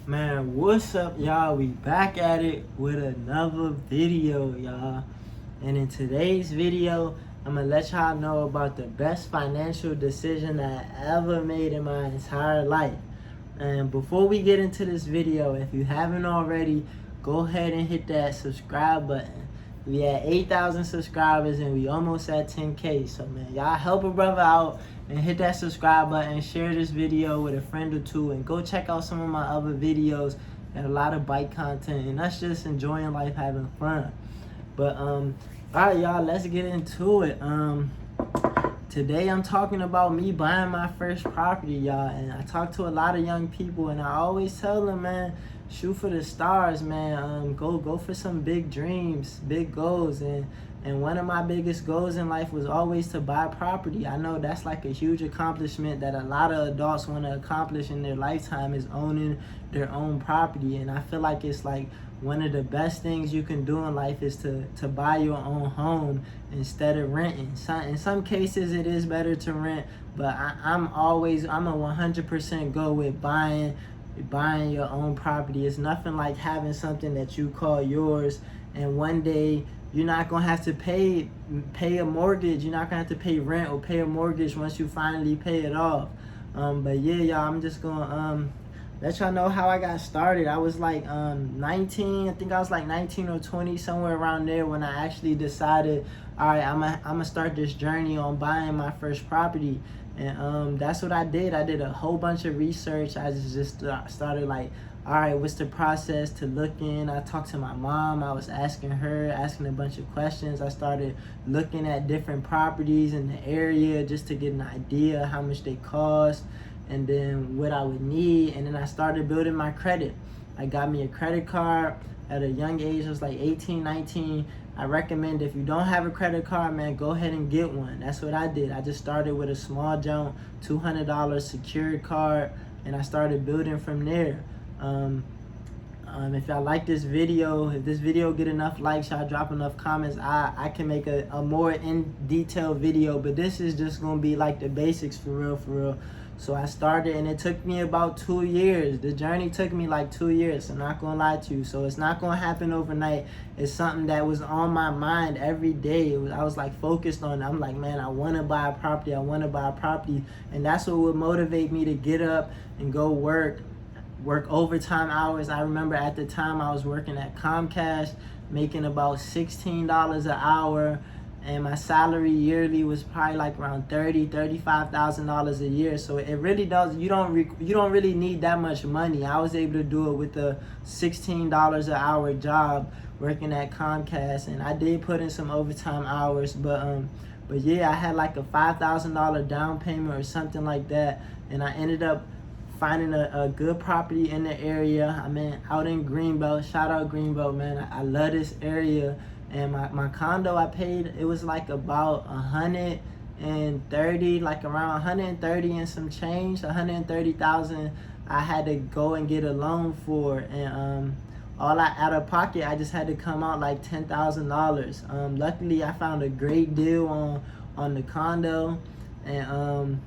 Man, what's up, y'all? We back at it with another video, y'all. And in today's video, I'm gonna let y'all know about the best financial decision that I ever made in my entire life. And before we get into this video, if you haven't already, go ahead and hit that subscribe button. We at 8,000 subscribers and we almost at 10K. So man, y'all help a brother out and hit that subscribe button, share this video with a friend or two, and go check out some of my other videos. Got a lot of bike content and us just enjoying life, having fun. But all right, y'all, let's get into it. Today I'm talking about me buying my first property, y'all. And I talk to a lot of young people and I always tell them, man, shoot for the stars, man. Go for some big dreams, big goals. And one of my biggest goals in life was always to buy property. I know that's like a huge accomplishment that a lot of adults want to accomplish in their lifetime, is owning their own property. And I feel like it's like one of the best things you can do in life is to buy your own home instead of renting. In some cases it is better to rent, but I'm a 100% go with buying your own property. It's nothing like having something that you call yours and one day you're not gonna have to pay a mortgage. You're not gonna have to pay rent or pay a mortgage once you finally pay it off. But yeah, y'all, I'm just gonna let y'all know how I got started. I was like 19. I think I was like 19 or 20, somewhere around there, when I actually decided, all right, I'm gonna start this journey on buying my first property. And that's what I did. I did a whole bunch of research. I just started like, all right, what's the process to look in? I talked to my mom. I was asking a bunch of questions. I started looking at different properties in the area just to get an idea how much they cost and then what I would need. And then I started building my credit. I got me a credit card at a young age. I was like 18, 19. I recommend if you don't have a credit card, man, go ahead and get one. That's what I did. I just started with a small jump, $200 secured card, and I started building from there. If y'all like this video, if this video get enough likes, y'all drop enough comments, I can make a more in detail video, but this is just gonna be like the basics for real. So I started and it took me about 2 years. The journey took me like 2 years, I'm not gonna lie to you. So it's not gonna happen overnight. It's something that was on my mind every day. I was like focused on it. I'm like, man, I wanna buy a property, and that's what would motivate me to get up and go work overtime hours. I remember at the time I was working at Comcast, making about $16 an hour, and my salary yearly was probably like around $35,000 a year. So it really does, you don't really need that much money. I was able to do it with a $16 an hour job working at Comcast, and I did put in some overtime hours, but yeah, I had like a $5,000 down payment or something like that, and I ended up finding a good property in the area. I mean, out in Greenbelt. Shout out Greenbelt, man. I love this area. And my condo, I paid, it was like about 130, like around 130 and some change, 130,000. I had to go and get a loan for, and all out of pocket, I just had to come out like $10,000. Luckily, I found a great deal on the condo, and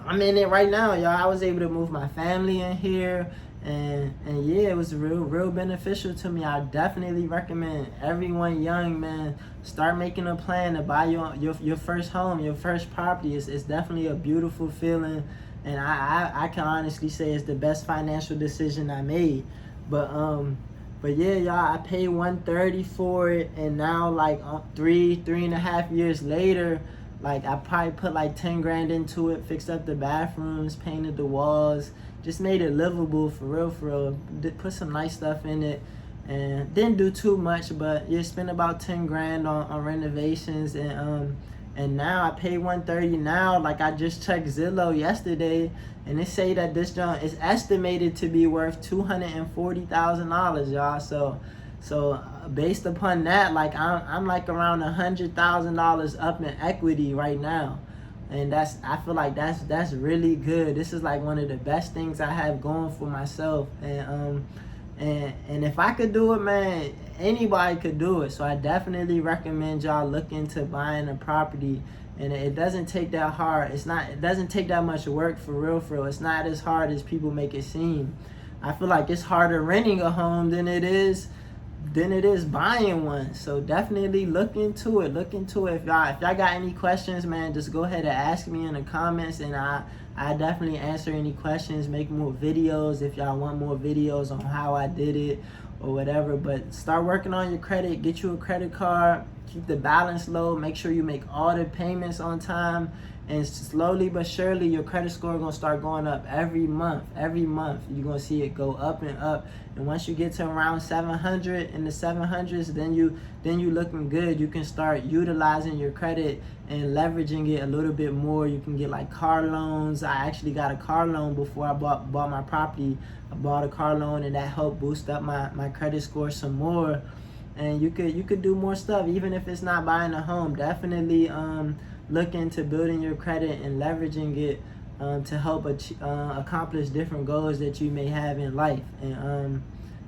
I'm in it right now, y'all. I was able to move my family in here, and yeah, it was real beneficial to me. I definitely recommend everyone young, man, start making a plan to buy your first home, your first property. It's definitely a beautiful feeling, and I can honestly say it's the best financial decision I made. But yeah, y'all, I paid $130 for it, and now like 3.5 years later, like I probably put like 10 grand into it, fixed up the bathrooms, painted the walls, just made it livable for real. Put some nice stuff in it, and didn't do too much, but yeah, spent about 10 grand on renovations, and now I pay $130 now. Like I just checked Zillow yesterday, and they say that this joint is estimated to be worth $240,000, y'all. So based upon that, like I'm like around $100,000 up in equity right now, and I feel like that's really good. This is like one of the best things I have going for myself, and if I could do it, man, anybody could do it. So I definitely recommend y'all look into buying a property, and it doesn't take that hard. It doesn't take that much work for real. It's not as hard as people make it seem. I feel like it's harder renting a home than it is buying one. So definitely look into it. If y'all got any questions, man, just go ahead and ask me in the comments, and I definitely answer any questions, make more videos if y'all want more videos on how I did it or whatever. But start working on your credit, get you a credit card, keep the balance low, make sure you make all the payments on time, and slowly but surely your credit score gonna start going up every month. You're gonna see it go up and up, and once you get to around 700, in the 700s, then you looking good. You can start utilizing your credit and leveraging it a little bit more. You can get like car loans. I actually got a car loan before I bought my property. I bought a car loan, and that helped boost up my credit score some more. And you could do more stuff, even if it's not buying a home. Definitely look into building your credit and leveraging it to help accomplish different goals that you may have in life. And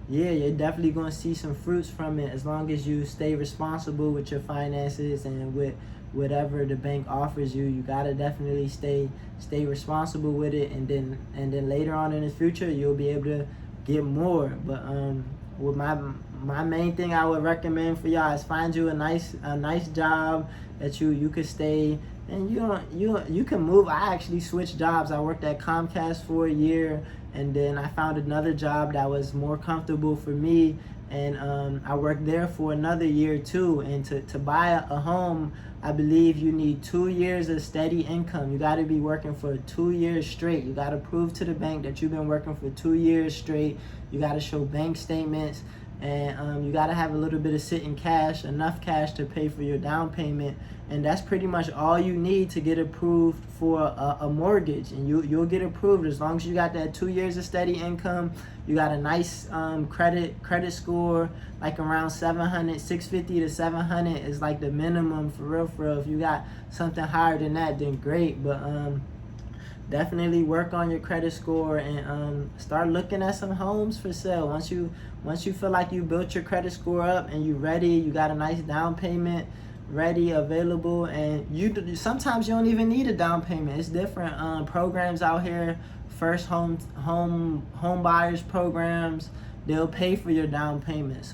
yeah, you're definitely going to see some fruits from it, as long as you stay responsible with your finances and with whatever the bank offers you. You gotta definitely stay responsible with it, and then later on in the future you'll be able to get more. But with my main thing I would recommend for y'all is find you a nice job that you could stay, and you can move. I actually switched jobs. I worked at Comcast for a year, and then I found another job that was more comfortable for me, and I worked there for another year too. And to buy a home, I believe you need 2 years of steady income. You got to be working for 2 years straight. You got to prove to the bank that you've been working for 2 years straight. You got to show bank statements, and you got to have a little bit of sitting cash, enough cash to pay for your down payment. And that's pretty much all you need to get approved for a mortgage. And you'll get approved as long as you got that 2 years of steady income. You got a nice credit score, like around 700, 650 to 700 is like the minimum for real. If you got something higher than that, then great. But definitely work on your credit score, and start looking at some homes for sale. Once you feel like you built your credit score up and you ready, you got a nice down payment ready, available, and sometimes you don't even need a down payment. It's different programs out here, first home buyers programs. They'll pay for your down payment. So